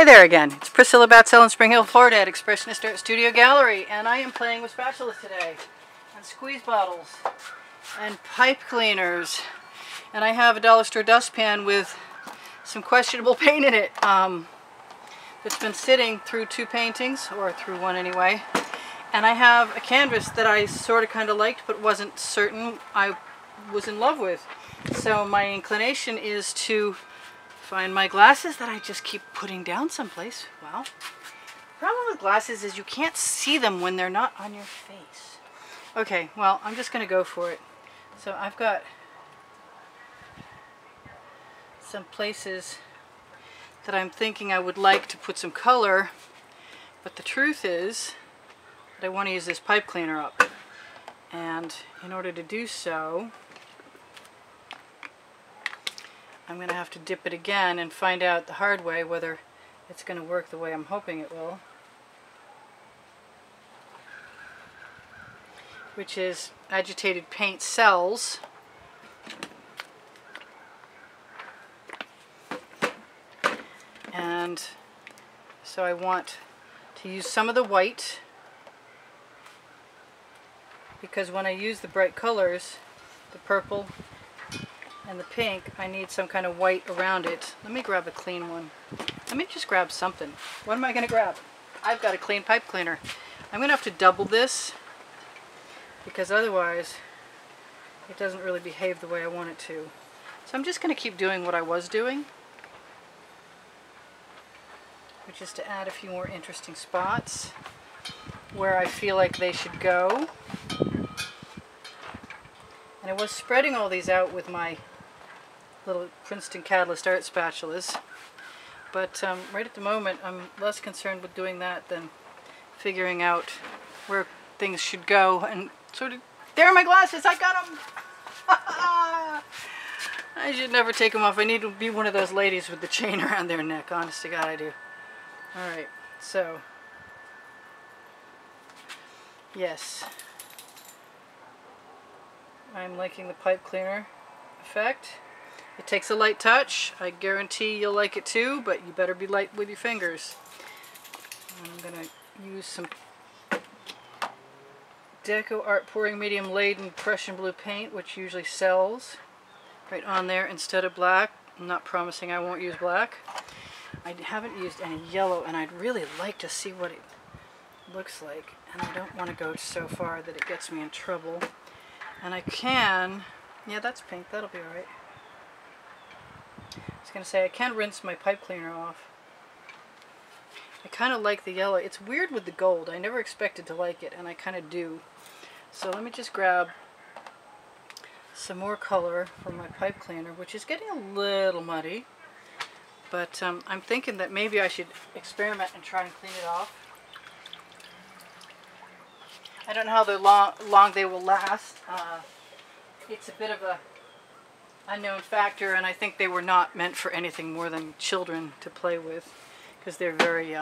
Hi there again. It's Priscilla Batzel in Spring Hill, Florida at Expressionist Art Studio Gallery, and I am playing with spatulas today, and squeeze bottles, and pipe cleaners, and I have a dollar store dustpan with some questionable paint in it that's been sitting through two paintings, or through one anyway, and I have a canvas that I sort of kind of liked but wasn't certain I was in love with. So my inclination is to find my glasses that I just keep putting down someplace. Well, the problem with glasses is you can't see them when they're not on your face. Okay, well, I'm just going to go for it. So I've got some places that I'm thinking I would like to put some color, but the truth is that I want to use this pipe cleaner up. And in order to do so, I'm going to have to dip it again and find out the hard way whether it's going to work the way I'm hoping it will. Which is agitated paint cells. And so I want to use some of the white, because when I use the bright colors, the purple and the pink, I need some kind of white around it. Let me grab a clean one. Let me just grab something. What am I going to grab? I've got a clean pipe cleaner. I'm going to have to double this because otherwise it doesn't really behave the way I want it to. So I'm just going to keep doing what I was doing, which is to add a few more interesting spots where I feel like they should go. And I was spreading all these out with my little Princeton Catalyst art spatulas, but right at the moment I'm less concerned with doing that than figuring out where things should go. And sort of, there are my glasses, I got them! I should never take them off. I need to be one of those ladies with the chain around their neck, honest to God I do. Alright, so yes, I'm liking the pipe cleaner effect. It takes a light touch. I guarantee you'll like it too, but you better be light with your fingers. I'm going to use some Deco Art Pouring Medium Laden Prussian Blue paint, which usually sells, right on there instead of black. I'm not promising I won't use black. I haven't used any yellow, and I'd really like to see what it looks like. And I don't want to go so far that it gets me in trouble. And I can, yeah, that's pink, that'll be alright. I was going to say, I can rinse my pipe cleaner off. I kind of like the yellow. It's weird with the gold. I never expected to like it, and I kind of do. So let me just grab some more color from my pipe cleaner, which is getting a little muddy. But I'm thinking that maybe I should experiment and try and clean it off. I don't know how long they will last. It's a bit of a unknown factor, and I think they were not meant for anything more than children to play with, because they're very,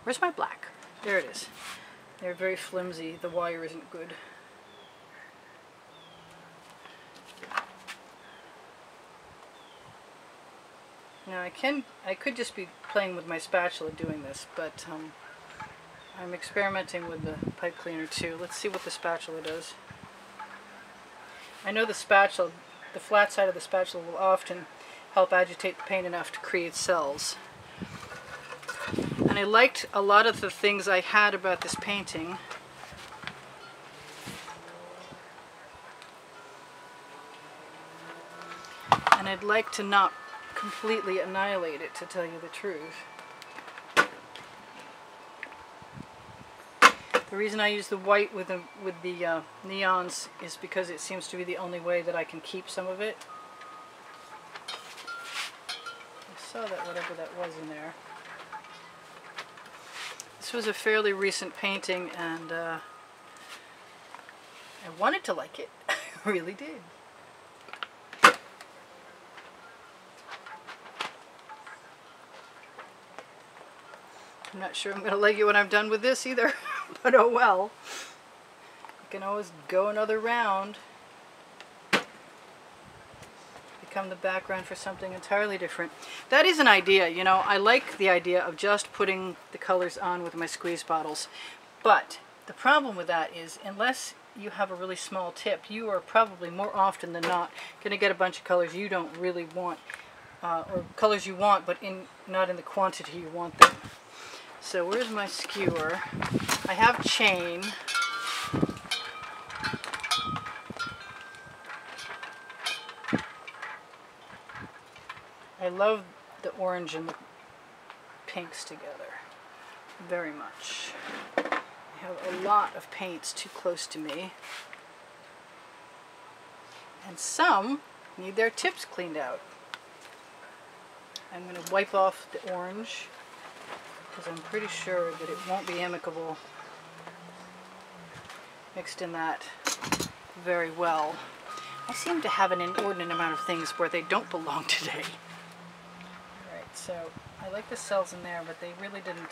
where's my black? There it is. They're very flimsy. The wire isn't good. Now I could just be playing with my spatula doing this, but I'm experimenting with the pipe cleaner too. Let's see what the spatula does. I know the spatula, the flat side of the spatula will often help agitate the paint enough to create cells. And I liked a lot of the things I had about this painting. And I'd like to not completely annihilate it, to tell you the truth. The reason I use the white with the neons is because it seems to be the only way that I can keep some of it. I saw that whatever that was in there. This was a fairly recent painting, and I wanted to like it. I really did. I'm not sure I'm going to like it when I'm done with this either, but oh well. You can always go another round, become the background for something entirely different. That is an idea, you know. I like the idea of just putting the colors on with my squeeze bottles. But the problem with that is, unless you have a really small tip, you are probably more often than not going to get a bunch of colors you don't really want, or colors you want but not in the quantity you want them. So where's my skewer? I have chain. I love the orange and the pinks together very much. I have a lot of paints too close to me, and some need their tips cleaned out. I'm going to wipe off the orange because I'm pretty sure that it won't be amicable mixed in that very well. I seem to have an inordinate amount of things where they don't belong today. Alright, so I like the cells in there, but they really didn't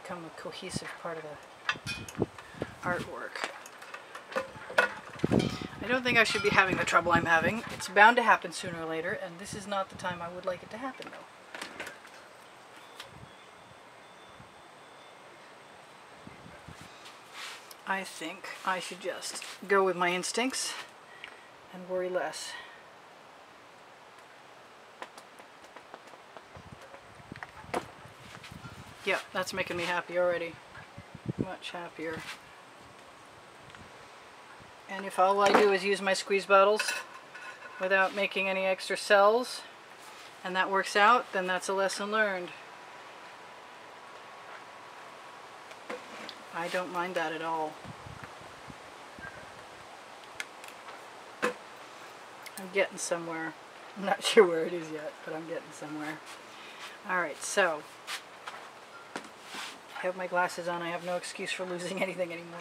become a cohesive part of the artwork. I don't think I should be having the trouble I'm having. It's bound to happen sooner or later, and this is not the time I would like it to happen, though. I think I should just go with my instincts and worry less. Yeah, that's making me happy already. Much happier. And if all I do is use my squeeze bottles without making any extra cells, and that works out, then that's a lesson learned. I don't mind that at all. I'm getting somewhere. I'm not sure where it is yet, but I'm getting somewhere. Alright, so I have my glasses on. I have no excuse for losing anything anymore.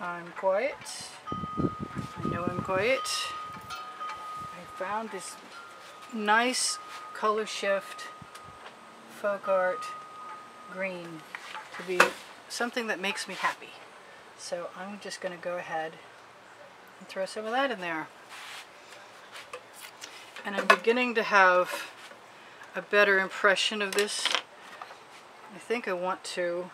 I'm quiet. I know I'm quiet. I found this nice color shift folk art green to be something that makes me happy. So I'm just going to go ahead and throw some of that in there. And I'm beginning to have a better impression of this. I think I want to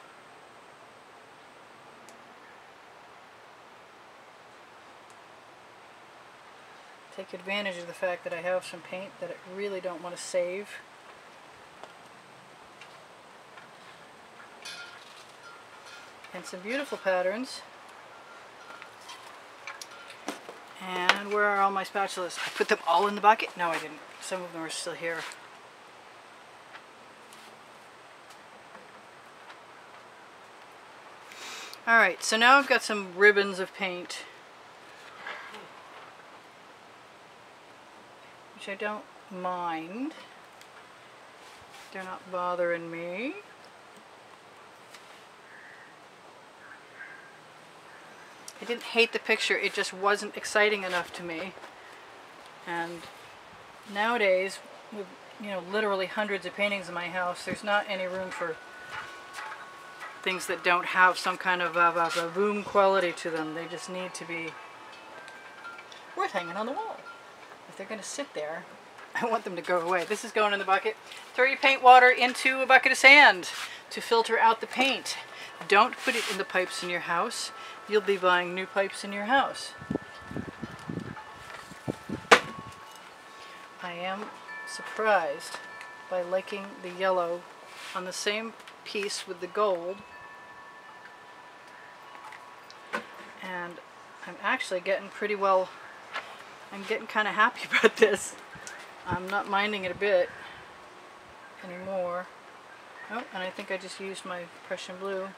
take advantage of the fact that I have some paint that I really don't want to save. And some beautiful patterns. And where are all my spatulas? I put them all in the bucket? No, I didn't. Some of them are still here. Alright, so now I've got some ribbons of paint, which I don't mind. They're not bothering me. I didn't hate the picture, it just wasn't exciting enough to me. And nowadays, with literally hundreds of paintings in my house, there's not any room for things that don't have some kind of a VOOM quality to them. They just need to be worth hanging on the wall. If they're going to sit there, I want them to go away. This is going in the bucket. Throw your paint water into a bucket of sand to filter out the paint. Don't put it in the pipes in your house. You'll be buying new pipes in your house. I am surprised by liking the yellow on the same piece with the gold. And I'm actually getting pretty well, I'm getting kind of happy about this. I'm not minding it a bit anymore. Oh, and I think I just used my Prussian blue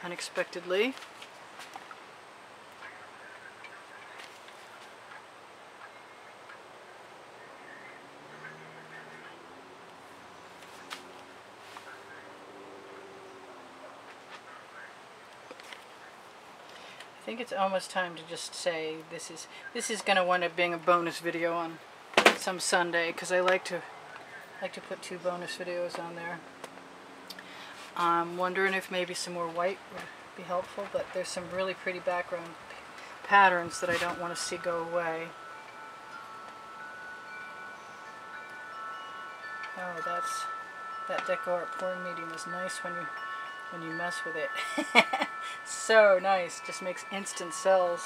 unexpectedly. I think it's almost time to just say this is going to wind up being a bonus video on some Sunday, because I like to put 2 bonus videos on there. I'm wondering if maybe some more white would be helpful, but there's some really pretty background patterns that I don't want to see go away. Oh, that decor pouring medium is nice when you mess with it. So nice, just makes instant cells.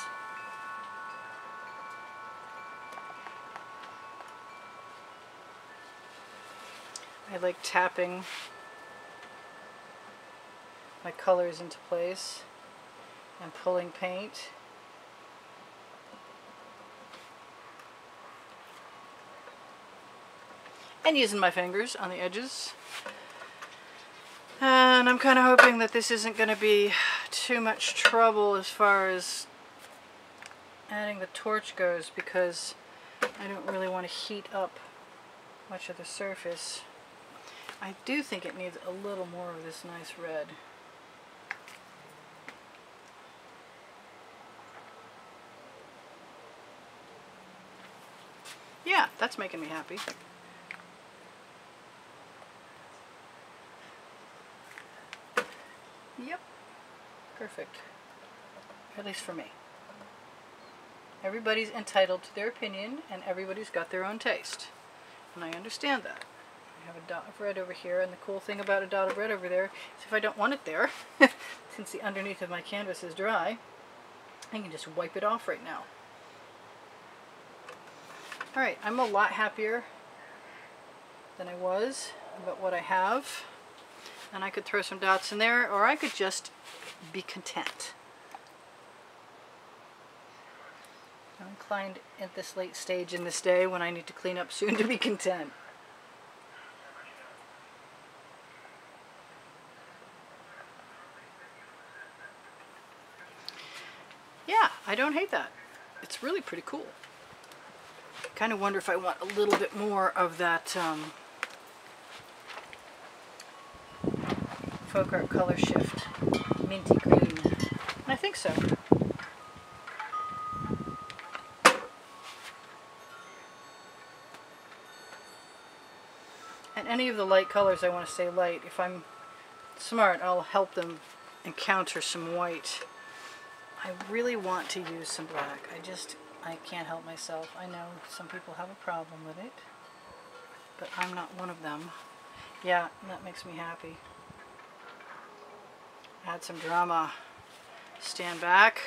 I like tapping my colors into place and pulling paint. And using my fingers on the edges. And I'm kind of hoping that this isn't going to be too much trouble as far as adding the torch goes, because I don't really want to heat up much of the surface. I do think it needs a little more of this nice red. Yeah, that's making me happy. Yep, perfect. At least for me. Everybody's entitled to their opinion, and everybody's got their own taste. And I understand that. I have a dot of red over here, and the cool thing about a dot of red over there is if I don't want it there, since the underneath of my canvas is dry, I can just wipe it off right now. Alright, I'm a lot happier than I was about what I have. And I could throw some dots in there, or I could just be content. I'm inclined at this late stage in this day, when I need to clean up soon, to be content. Yeah, I don't hate that. It's really pretty cool. I kind of wonder if I want a little bit more of that folk art color shift, minty green. And I think so. And any of the light colors I want to stay light. If I'm smart, I'll help them encounter some white. I really want to use some black. I can't help myself. I know some people have a problem with it, but I'm not one of them. Yeah, that makes me happy. Add some drama. Stand back.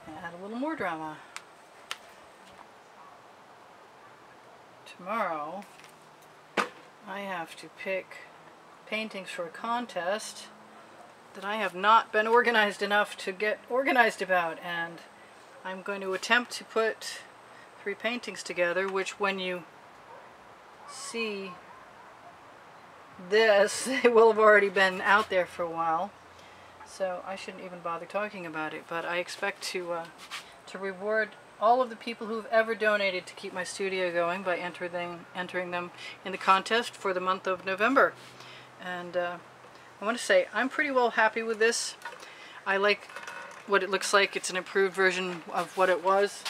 And add a little more drama. Tomorrow, I have to pick paintings for a contest that I have not been organized enough to get organized about, and I'm going to attempt to put 3 paintings together, which when you see this, it will have already been out there for a while, so I shouldn't even bother talking about it. But I expect to reward all of the people who've ever donated to keep my studio going by entering them in the contest for the month of November. And I want to say I'm pretty well happy with this. I like what it looks like. It's an improved version of what it was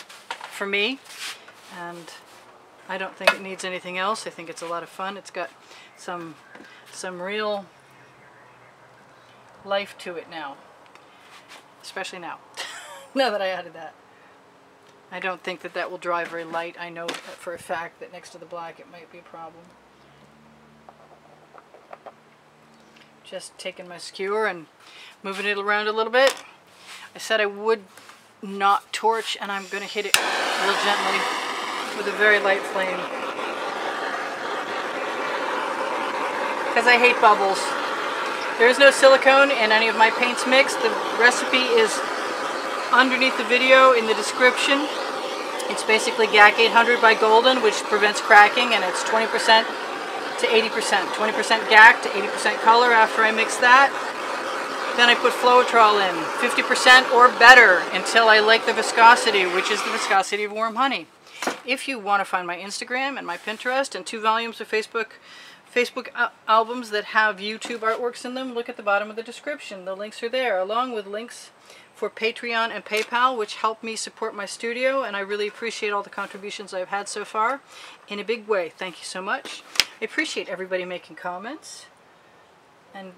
for me, and I don't think it needs anything else. I think it's a lot of fun. It's got some real life to it now, especially now. Now that I added that. I don't think that that will dry very light. I know for a fact that next to the black it might be a problem. Just taking my skewer and moving it around a little bit. I said I would not torch, and I'm going to hit it real gently with a very light flame, because I hate bubbles. There is no silicone in any of my paints mixed. The recipe is underneath the video in the description. It's basically GAC 800 by Golden, which prevents cracking, and it's 20% to 80%. 20% GAC to 80% color after I mix that. Then I put Floetrol in, 50% or better, until I like the viscosity, which is the viscosity of warm honey. If you want to find my Instagram and my Pinterest and 2 volumes of Facebook Facebook albums that have YouTube artworks in them, look at the bottom of the description. The links are there, along with links for Patreon and PayPal, which help me support my studio, and I really appreciate all the contributions I've had so far in a big way. Thank you so much. I appreciate everybody making comments and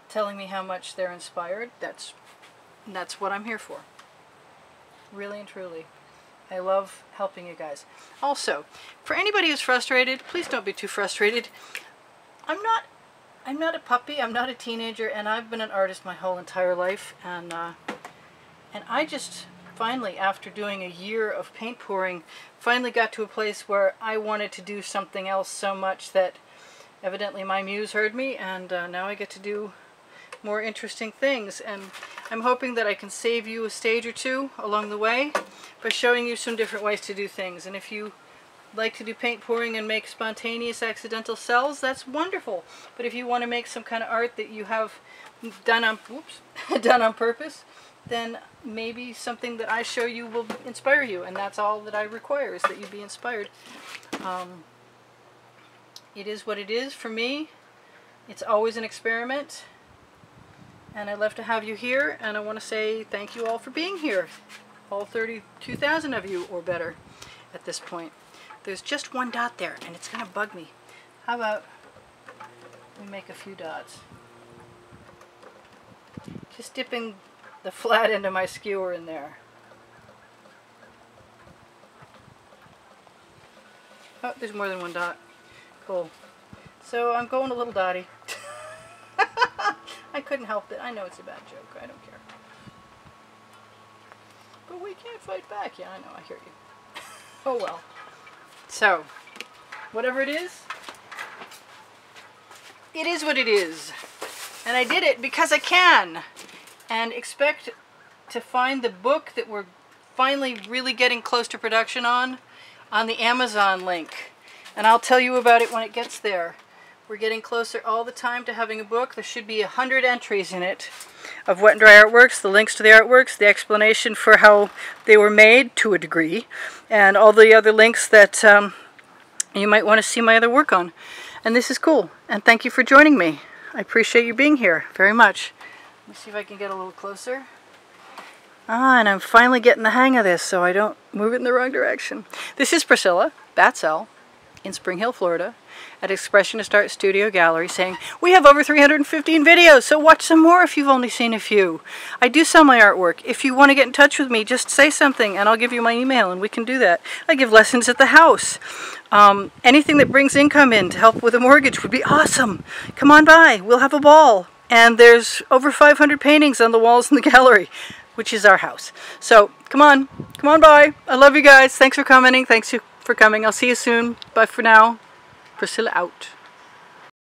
telling me how much they're inspired. That's what I'm here for. Really and truly. I love helping you guys. Also, for anybody who's frustrated, please don't be too frustrated. I'm not a puppy, I'm not a teenager, and I've been an artist my whole entire life, and I just finally, after doing a year of paint pouring, finally got to a place where I wanted to do something else so much that evidently my muse heard me, and now I get to do more interesting things. And I'm hoping that I can save you a stage or two along the way by showing you some different ways to do things. And if you like to do paint pouring and make spontaneous accidental cells, that's wonderful. But if you want to make some kind of art that you have done on done on purpose, then maybe something that I show you will inspire you, and that's all that I require, is that you be inspired. It is what it is for me. It's always an experiment, and I love to have you here, and I want to say thank you all for being here, all 32,000 of you or better at this point. There's just one dot there, and it's going to bug me. How about we make a few dots? Just dipping the flat end of my skewer in there. Oh, there's more than one dot. Cool. So I'm going a little dotty. I couldn't help it. I know it's a bad joke. I don't care. But we can't fight back. Yeah, I know. I hear you. Oh well. So, whatever it is what it is. And I did it because I can. And expect to find the book that we're finally really getting close to production on the Amazon link. And I'll tell you about it when it gets there. We're getting closer all the time to having a book. There should be 100 entries in it of wet and dry artworks, the links to the artworks, the explanation for how they were made to a degree, and all the other links that you might want to see my other work on. And this is cool. And thank you for joining me. I appreciate you being here very much. Let me see if I can get a little closer. And I'm finally getting the hang of this so I don't move it in the wrong direction. This is Priscilla Batzel in Spring Hill, Florida, at Expressionist Art Studio Gallery, saying, we have over 315 videos, so watch some more if you've only seen a few. I do sell my artwork. If you want to get in touch with me, just say something and I'll give you my email and we can do that. I give lessons at the house. Anything that brings income in to help with a mortgage would be awesome. Come on by. We'll have a ball. And there's over 500 paintings on the walls in the gallery, which is our house. So come on by. I love you guys. Thanks for commenting. Thanks for coming. I'll see you soon. Bye for now. Priscilla out.